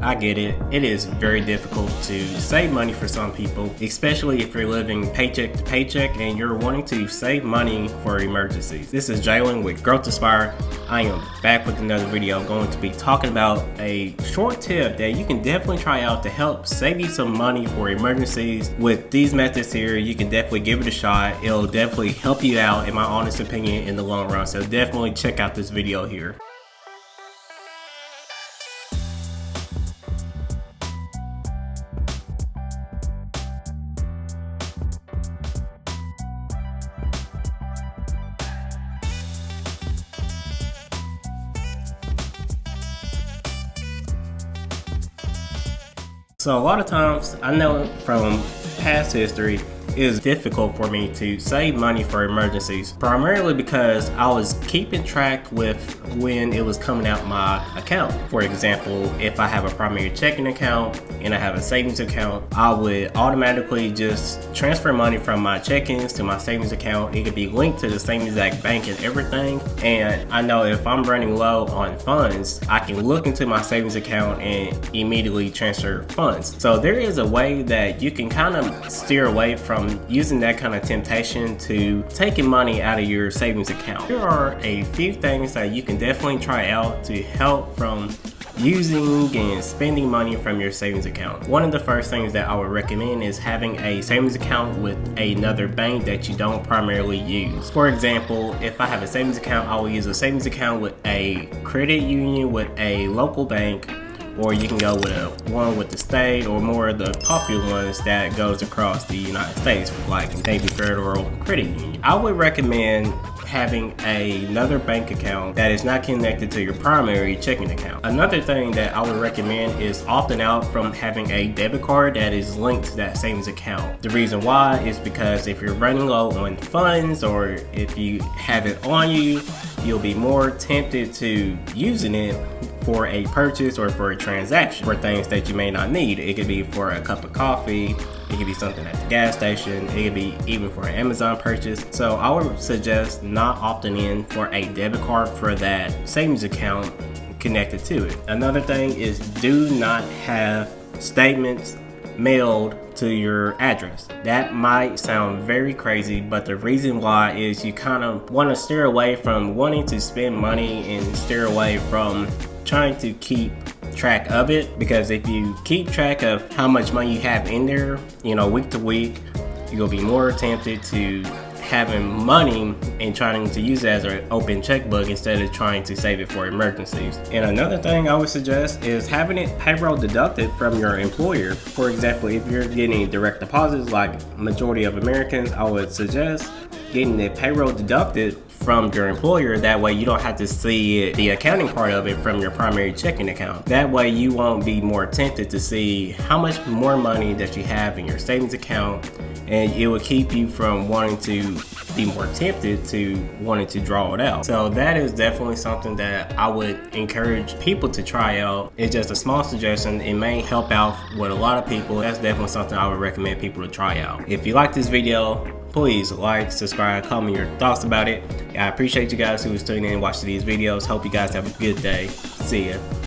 I get it. It is very difficult to save money for some people, especially if you're living paycheck to paycheck and you're wanting to save money for emergencies. This is Jalen with Growth Aspire. I am back with another video. I'm going to be talking about a short tip that you can definitely try out to help save you some money for emergencies. With these methods here, you can definitely give it a shot. It'll definitely help you out, in my honest opinion, in the long run. So definitely check out this video here. So a lot of times, I know from past history, it is difficult for me to save money for emergencies, primarily because I was keeping track with when it was coming out my account. For example, if I have a primary checking account and I have a savings account, I would automatically just transfer money from my checkings to my savings account. It could be linked to the same exact bank and everything. And I know if I'm running low on funds, I can look into my savings account and immediately transfer funds. So there is a way that you can kind of steer away from using that kind of temptation to taking money out of your savings account. There are a few things that you can definitely try out to help from using and spending money from your savings account. One of the first things that I would recommend is having a savings account with another bank that you don't primarily use. For example, if I have a savings account, I will use a savings account with a credit union with a local bank, or you can go with one with the state, or more of the popular ones that goes across the United States, like maybe Federal Credit Union. I would recommend having another bank account that is not connected to your primary checking account. Another thing that I would recommend is opting out from having a debit card that is linked to that savings account. The reason why is because if you're running low on funds, or if you have it on you, you'll be more tempted to using it for a purchase or for a transaction for things that you may not need. It could be for a cup of coffee, it could be something at the gas station, it could be even for an Amazon purchase. So I would suggest not opting in for a debit card for that savings account connected to it. Another thing is, do not have statements mailed to your address. That might sound very crazy, but the reason why is you kind of want to steer away from wanting to spend money and steer away from trying to keep track of it, because if you keep track of how much money you have in there, week to week, you'll be more tempted to having money and trying to use it as an open checkbook instead of trying to save it for emergencies. And another thing I would suggest is having it payroll deducted from your employer. For example, if you're getting direct deposits like majority of Americans, I would suggest getting the payroll deducted from your employer. That way you don't have to see the accounting part of it from your primary checking account. That way you won't be more tempted to see how much more money that you have in your savings account, and it will keep you from wanting to be more tempted to wanting to draw it out. So that is definitely something that I would encourage people to try out. It's just a small suggestion. It may help out with a lot of people. That's definitely something I would recommend people to try out. If you like this video, please like, subscribe, comment your thoughts about it. I appreciate you guys who is tuning in and watching these videos. Hope you guys have a good day. See ya.